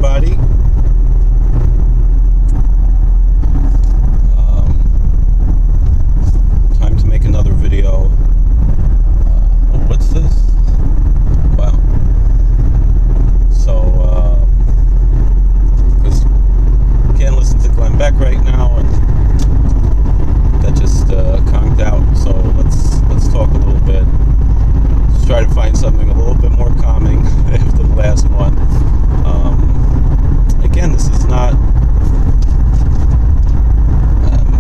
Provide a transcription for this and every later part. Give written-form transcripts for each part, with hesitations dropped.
everybody. Time to make another video. What's this? Wow. So, because can't listen to Glenn Beck right now, and that just conked out. So let's talk a little bit. Let's try to find something a little bit more calming after the last one. Again, this is not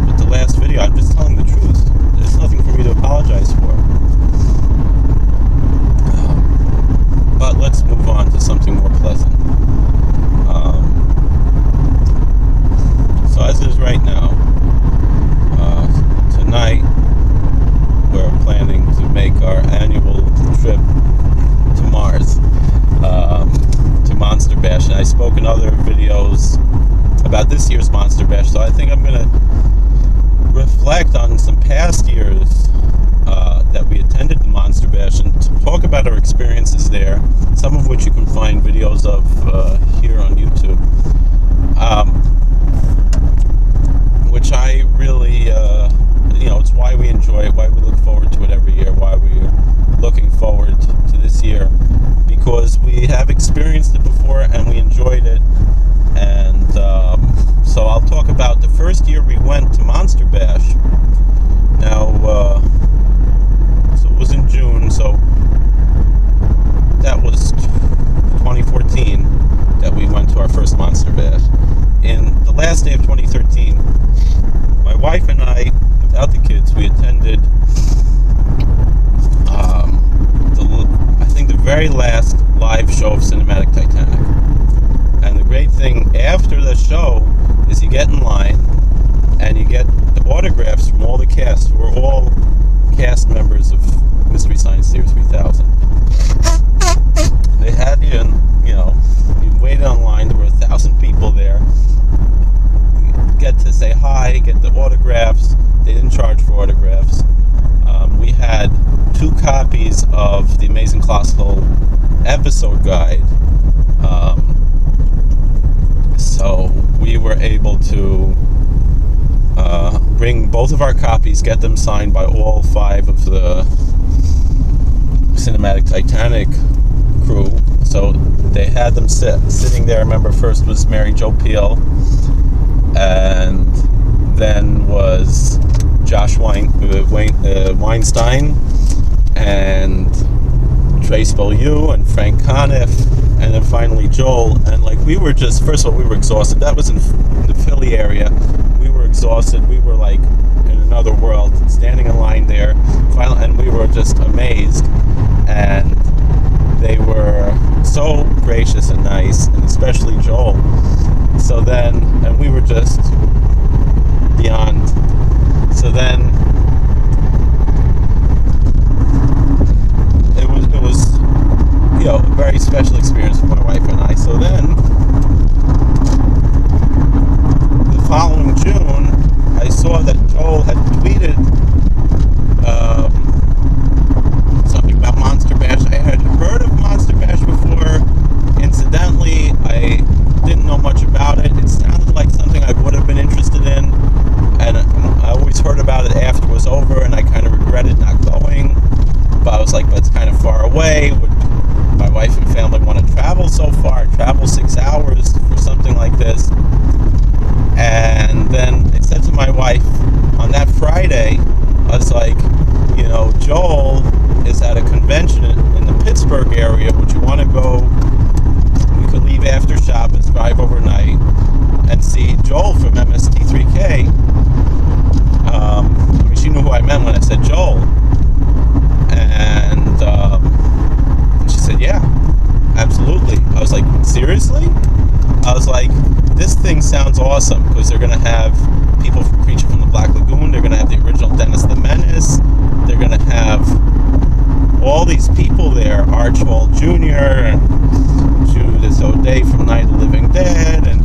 with the last video. I'm just telling the truth. There's nothing for me to apologize for. But let's move on to something more pleasant. So as is right now, tonight we're planning to make our annual trip to Mars, to Monster Bash. And I spoke in other videos about this year's Monster Bash, so I think I'm going to reflect on some past years that we attended the Monster Bash and talk about our experiences there, some of which you can find videos of here on YouTube, which I really, it's why we enjoy it, why we look forward to it every year, why we're looking forward to this year, because we have experienced it before and we enjoyed it. And so I'll talk about the first year we went to Monster Bash. Now, so it was in June, so that was 2014 that we went to our first Monster Bash. In the last day of 2013, my wife and I, without the kids, we attended I think the very last live show of Cinematic Titanic. And the great thing after the show is you get in line and you get the autographs from all the cast, who are all cast members of Mystery Science Theater 3000. They had you, you waited online. There were 1,000 people there. You get to say hi, get the autographs. They didn't charge for autographs. We had 2 copies of the Amazing Classical episode guide. So we were able to bring both of our copies, get them signed by all 5 of the Cinematic Titanic crew. So they had them sitting there. I remember first was Mary Jo Pehl, and then was Josh Weinstein, and Trace Beaulieu, and Frank Conniff, and then finally Joel. And we were just, first of all, we were exhausted. That was in the Philly area. We were exhausted. We were like in another world, standing in line there. Finally, and we were just amazed. And they were so gracious and nice, and especially Joel. So then, and we were just beyond. So then, it was a very special experience for my wife and I. So then, the following June, I saw that Joel had tweeted something about Monster Bash. I had heard of Monster Bash before. Incidentally, I didn't know much about it. It sounded like something I would have been interested in, and I always heard about it after it was over, and I kind of regretted not going. But I was like, but it's kind of far away. Would my wife and family want to travel so far? Travel 6 hours for something like this? And then I said to my wife on that Friday, I was like, Joel is at a convention in the Pittsburgh area. Would you want to go? We could leave after Shabbos, drive overnight, and see Joel from MST3K. She knew who I meant when I said Joel. And she said, yeah, absolutely. I was like, seriously? I was like, this thing sounds awesome, because they're going to have people from Creature from the Black Lagoon. They're going to have the original Dennis the Menace. They're going to have all these people there, Archibald Jr., and Judith O'Dea from Night of the Living Dead, and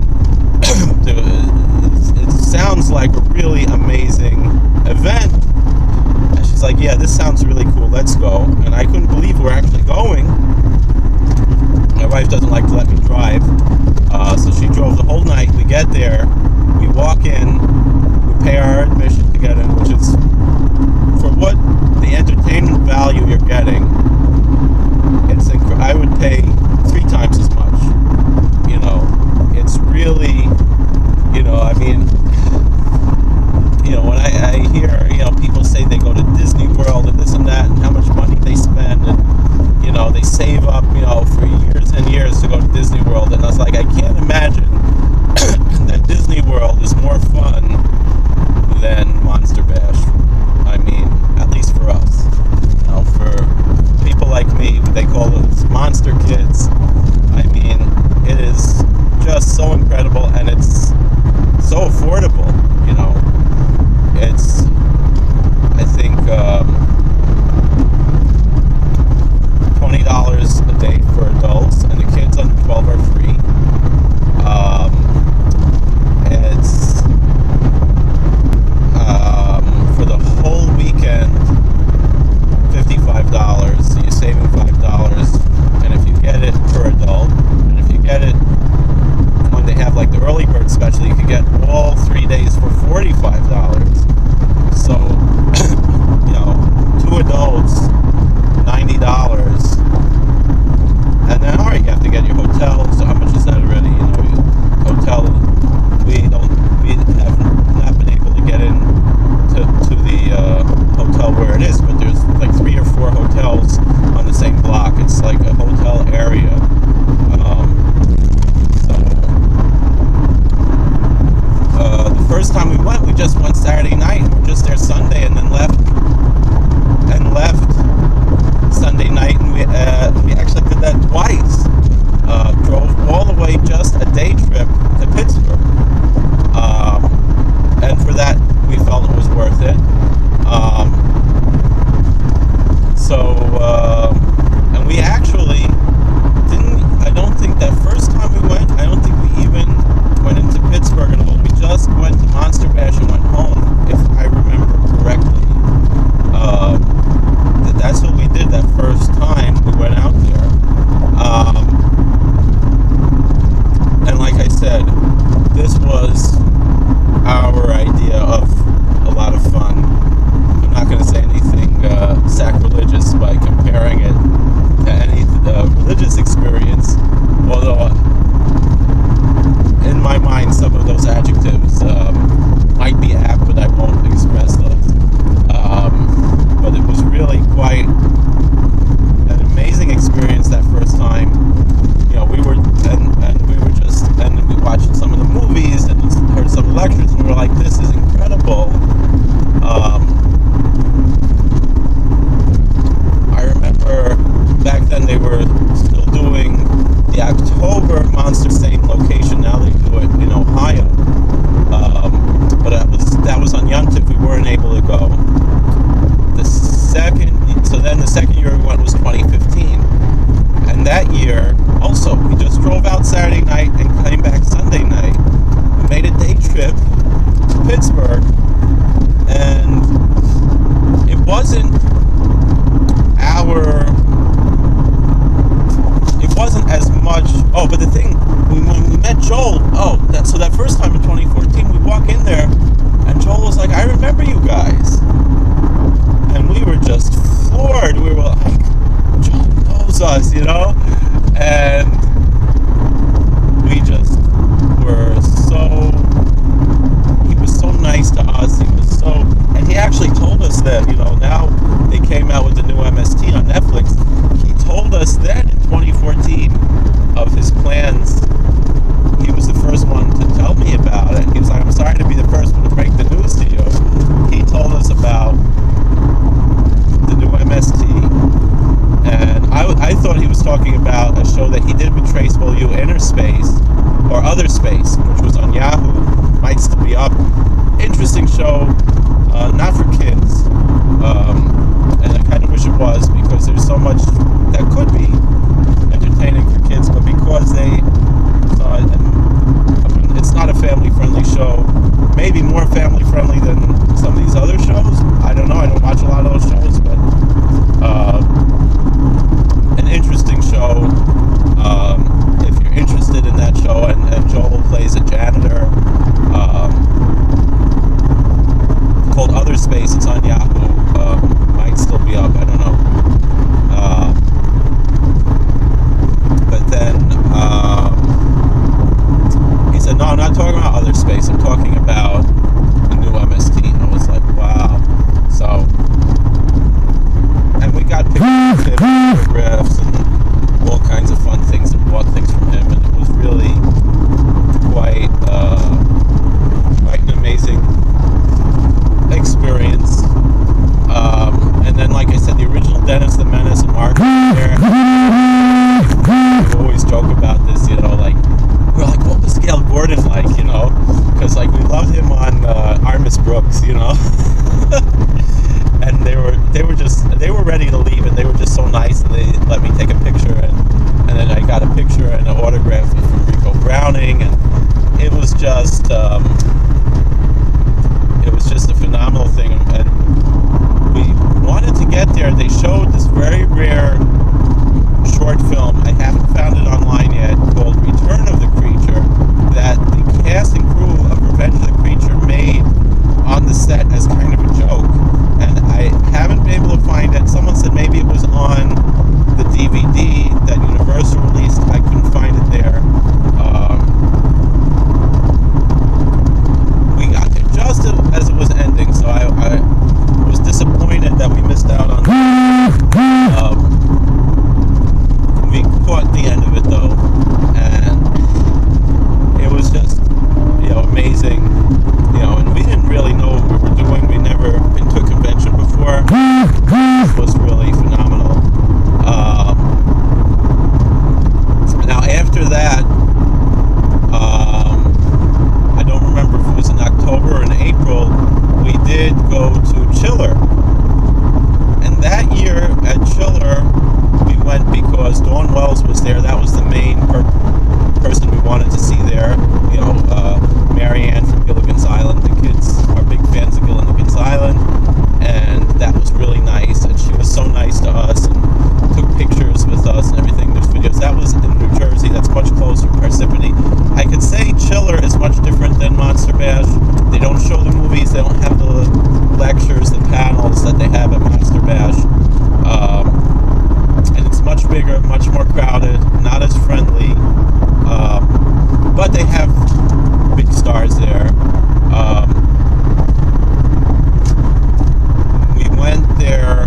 it sounds like a really amazing event. And she's like, yeah, this sounds really cool, let's go. And I couldn't believe we're actually going. My wife doesn't like to let me drive, So she drove the whole night. We get there, we walk in, we pay our admission to get in, which is, for what the entertainment value you're getting, I would pay 3 times as much. It's really, I mean, when I hear, people say they go to Disney World and this and that, and how much money they spend, and, they save up, for years and years to go to Disney World, and I was like, I can't imagine that Disney World is more fun than Monster Bash. I mean, at least for us. For people like me, they call us monster kids. I mean, it is just so incredible, and it's so affordable. It's, I think, $20 a day for adults, and the kids under 12 are free. It's for the whole weekend, $55. So you're saving $5, and if you get it per adult, and if you get it when they have like the early bird special, you can get all 3 days for $45. So, 2 adults, $90, and then alright, you have to get your hotel. So how much is that already? Hotel. We have not been able to get in to the hotel where it is, but there's like 3 or 4 hotels on the same block. It's like a hotel area. The first time we went, we just went Saturday night, and we're just there Sunday, and then left Sunday night, and we actually did that twice. Drove all the way, just a day trip to Pittsburgh, and for that we felt it was worth it. And we actually didn't. I don't think that first time we went, I don't think we even went into Pittsburgh at all. We just went to Monster Bash and went home, if I remember correctly. That's what we did that first time we went out there. And like I said, this was our idea of a lot of fun. I'm not going to say anything sacrilegious by comparing it to any religious experience, although in my mind some of those adjectives might be apt, but I won't express those. But it was really quite an amazing experience that first time. We were and we watched some of the movies and heard some lectures, and we were like, this is incredible. I remember back then they were still doing the October Monster, same location. Now they do it in Ohio. But that was on Yom Tov. We weren't able to go. The second year we went was 2015. And that year, also, we just drove out Saturday night and came back Sunday night. We made a day trip to Pittsburgh, and it wasn't as much. Oh, but the thing, when we met Joel, so that first time in 2014, we walk in there, and Joel was like, I remember you guys. And we were just floored. We were like, Joel knows us, and we just were he was so nice to us. And he actually told us that, now they came out with the new MST on Netflix. He told us then in 2014 of his plans. He was the first one to tell me about it. He was like, I'm sorry to be the first one to break the news to you. He told us about the new MST, and I thought he was talking about a show that he did with Trace Beaulieu, Inner Space, or Other Space, which was on Yahoo. Might still be up. Interesting show, not for kids, and I kind of wish it was, because there's so much that could be entertaining for kids, but because it's not a family-friendly show, maybe more family-friendly than some of these other shows. I don't know, I don't watch a lot of those shows, but an interesting show if you're interested in that show. And was in New Jersey. That's much closer, Parsippany. I could say Chiller is much different than Monster Bash. They don't show the movies. They don't have the lectures, the panels that they have at Monster Bash. And it's much bigger, much more crowded, not as friendly. But they have big stars there. We went there,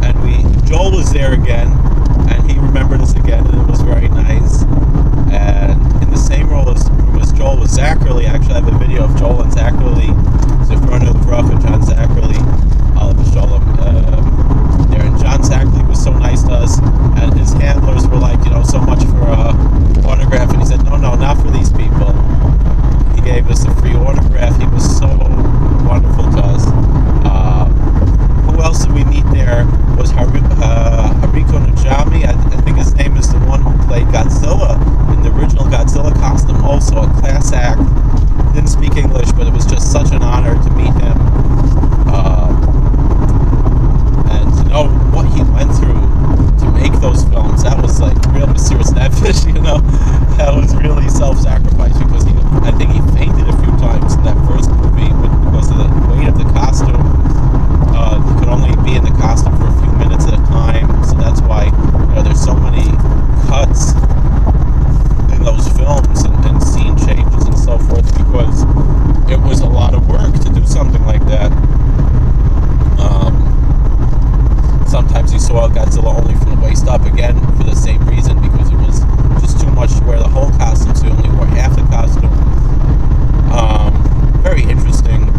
and Joel was there again, and he remembered us again, and it was very nice. And in the same room as Joel was Zachary. Actually, I have a video of Joel and Zachary, Zifrona Vracha, John Zachary, Oliver Sholem, there. And John Zachary was so nice to us, and his handlers were like, so much for autograph, and he said, no, not for these people. He gave us a free autograph. He was so wonderful to us. Who else did we meet there? Was Hariko Najami. I think his name is the one who played Godzilla in the original Godzilla costume, also a class act. Didn't speak English, but it was just such an honor to meet him, and to know what he went through to make those films. That was like real Mesiras Nefesh, that was really self-sacrifice, because I think he fainted a few times in that first movie because of the weight of the costume. He could only be in the costume for a few minutes at a time, so that's why there's so many cuts in those films and scene changes and so forth, because it was a lot of work to do something like that. Sometimes you saw Godzilla only from the waist up, again for the same reason, because it was just too much to wear the whole costume, so you only wore half the costume. Very interesting,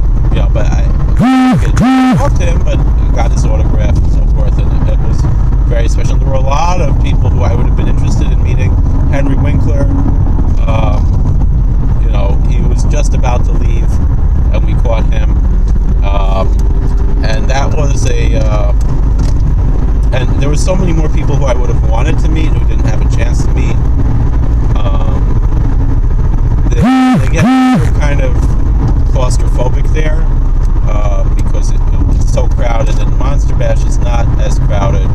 but I didn't talk to him, but got his autograph and so forth, and it was very special. There were a lot of people who I would have been interested in meeting. Henry Winkler, he was just about to leave, and we caught him, and that was and there were so many more people who I would have wanted to meet who didn't have a chance to meet. They get kind of claustrophobic there, because it was so crowded, and Monster Bash is not as crowded.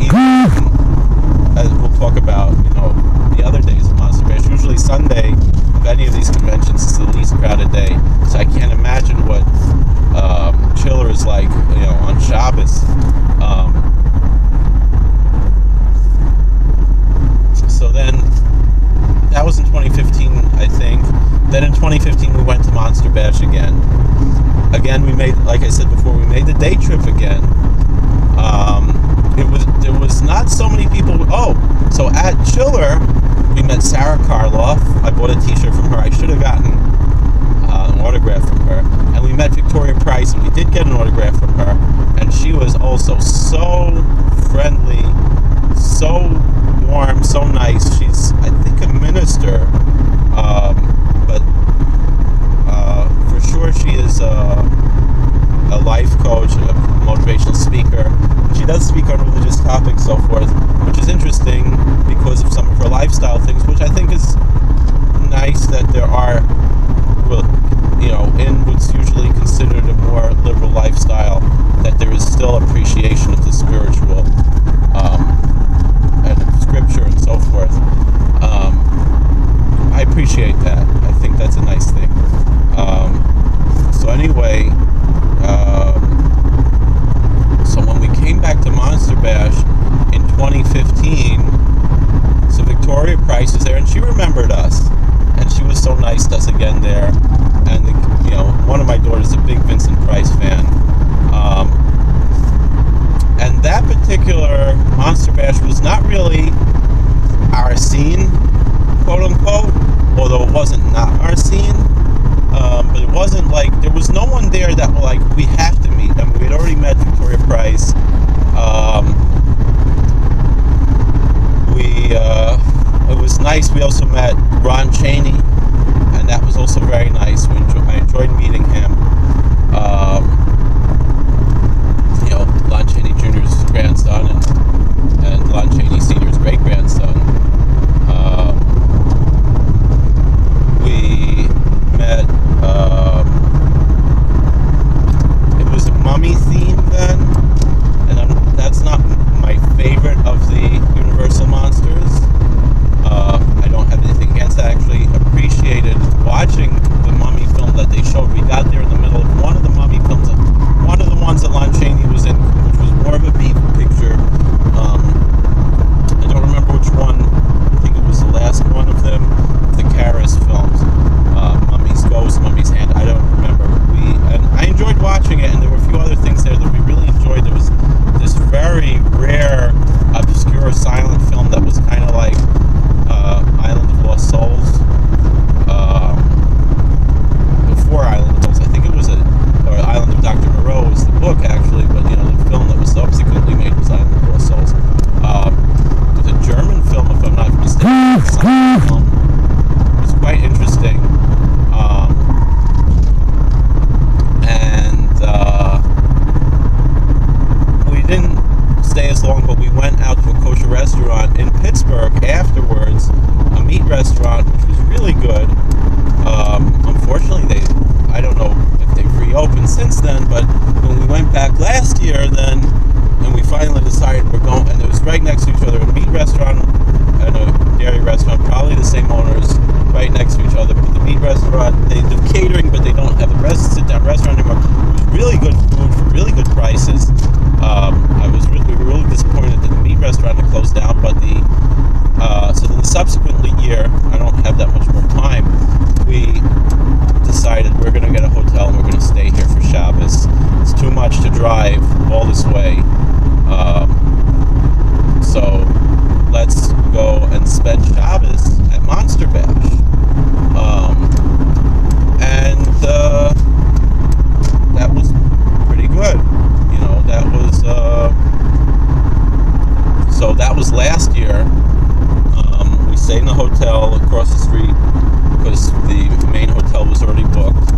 Even, as we'll talk about, the other days of Monster Bash. Usually Sunday of any of these conventions is the least crowded day, so I can't imagine what Chiller is like, on Shabbos. So then, that was in 2015, I think. Then in 2015, we went to Monster Bash again. Again, we made, like I said before, we made the day trip again. There was not so many people. So at Chiller, we met Sarah Karloff. I bought a t-shirt from her. I should have gotten an autograph from her. And we met Victoria Price, and we did get an autograph from her. And she was also so friendly, so warm, so nice. She's, I think, a minister, but for sure she is a life coach, a motivational speaker. She does speak on religious topics, so forth, which is interesting because of some of her lifestyle things, which I think is nice that there are, in what's usually considered a more liberal lifestyle, that there is still appreciation of the spiritual, and scripture and so forth. I appreciate that. I think that's a nice thing. So anyway, so when we came back to Monster Bash in 2015, so Victoria Price was there, and she remembered us, and she was so nice to us again there. And one of my daughters is a big Vincent Price fan. And that particular Monster Bash was not really our scene, quote unquote, although it wasn't not our scene. But it wasn't like, there was no one there that were like, we have to meet them. We had already met Victoria Price. It was nice. We also met Ron Chaney, and that was also very nice. I enjoyed meeting him. Lon Chaney Jr.'s grandson, and Lon Chaney Sr.'s great-grandson. We met, it was a mummy theme then, and that's not my favorite So that was last year. We stayed in the hotel across the street because the main hotel was already booked.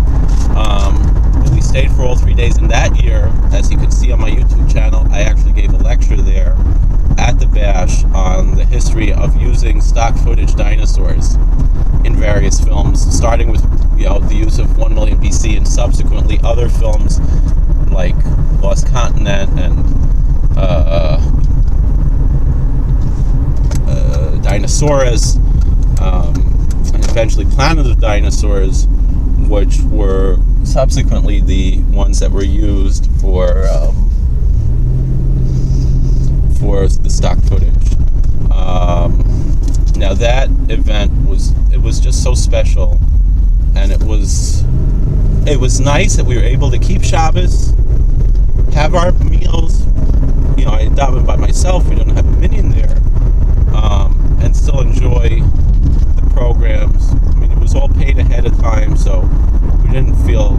We stayed for all 3 days, and that year, as you can see on my YouTube channel, I actually gave a lecture there at the Bash on the history of using stock footage dinosaurs in various films, starting with the use of 1 million BC and subsequently other films like Lost Continent and Dinosaurus, and eventually Planet of Dinosaurs, which were subsequently the ones that were used for the stock footage. Now that event was just so special, and it was nice that we were able to keep Shabbos, have our meals. I daven by myself. We don't have a minion there, and still enjoy the programs. I mean, it was all paid ahead of time, so we didn't feel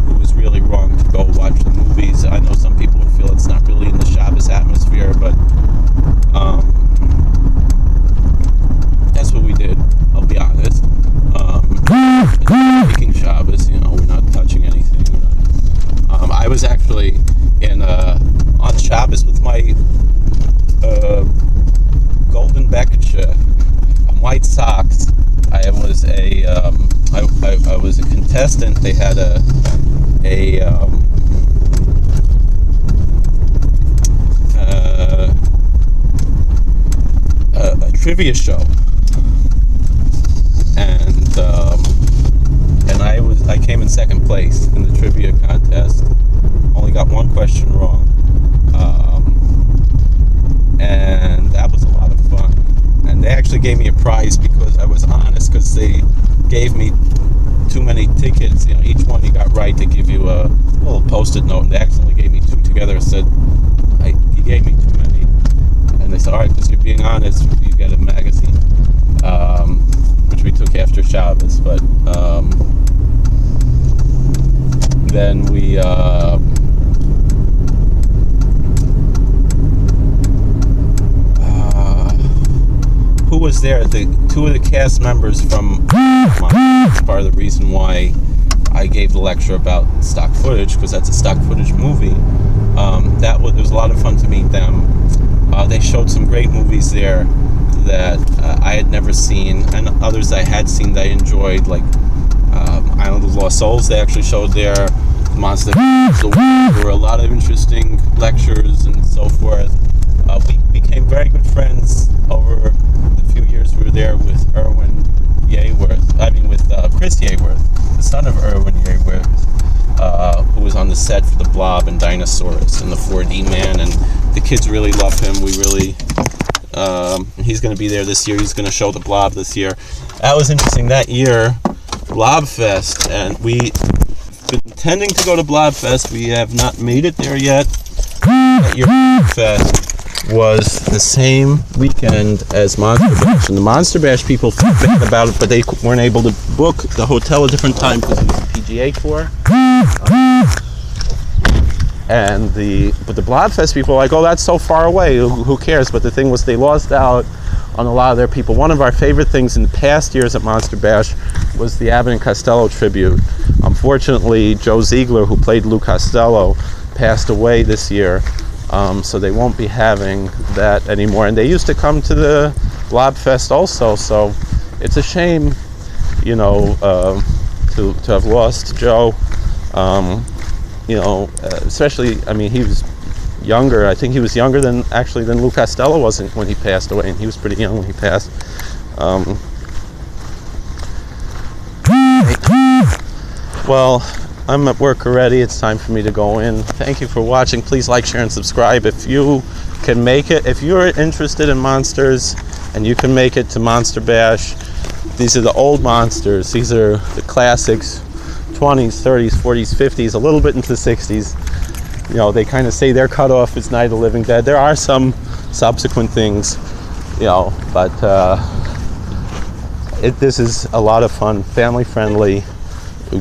it was really wrong to go watch the movies. I know some people would feel it's not really in the Shabbos atmosphere, but that's what we did. I'll be honest. Making Shabbos, we're not touching anything. I was actually on Shabbos with my golden Bekisha and white socks. I was a contestant. They had a trivia show, and I came in second place in the trivia contest. Only got one question wrong, and that was a lot of fun. And they actually gave me a prize because I was honest, because they gave me too many tickets. Each one you got right, they give you a little post-it note, and they accidentally gave me two together. Said you gave me too many, and they said, all right, because you're being honest, you get a magazine, which we took after Shabbos. But then we who was there? Two of the cast members from part of the reason why I gave the lecture about stock footage, because that's a stock footage movie. There was a lot of fun to meet them. They showed some great movies there that I had never seen, and others I had seen that I enjoyed, like Island of Lost Souls. They actually showed there. Monster. There were a lot of interesting lectures and so forth. We became very good friends over the few years we were there with Irwin Yeaworth. I mean, with Chris Yeaworth, the son of Irwin Yeaworth, who was on the set for The Blob and Dinosaurus and the 4D Man, and the kids really love him. We really, he's going to be there this year. He's going to show The Blob this year. That was interesting. That year, Blobfest, and we've been intending to go to Blobfest. We have not made it there yet. That year, Blobfest was the same weekend as Monster Bash, and the Monster Bash people felt bad about it, but they weren't able to book the hotel a different time because it was the PGA Tour. But the Blobfest people were like, oh, that's so far away, who cares? But the thing was, they lost out on a lot of their people. One of our favorite things in the past years at Monster Bash was the Abbott and Costello tribute. Unfortunately, Joe Ziegler, who played Lou Costello, passed away this year. So they won't be having that anymore. And they used to come to the Blobfest also, so it's a shame, to have lost Joe. Especially, I mean, he was younger. I think he was younger than Lou Costello was when he passed away, and he was pretty young when he passed. Well, I'm at work already. It's time for me to go in. Thank you for watching. Please like, share, and subscribe if you can make it. If you're interested in monsters and you can make it to Monster Bash, these are the old monsters. These are the classics, 20s, 30s, 40s, 50s, a little bit into the 60s. They kind of say their cutoff is Night of the Living Dead. There are some subsequent things, but this is a lot of fun, family friendly.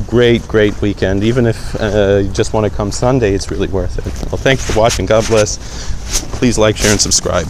Great weekend. Even if you just want to come Sunday, it's really worth it. Well, thanks for watching. God bless. Please like, share, and subscribe.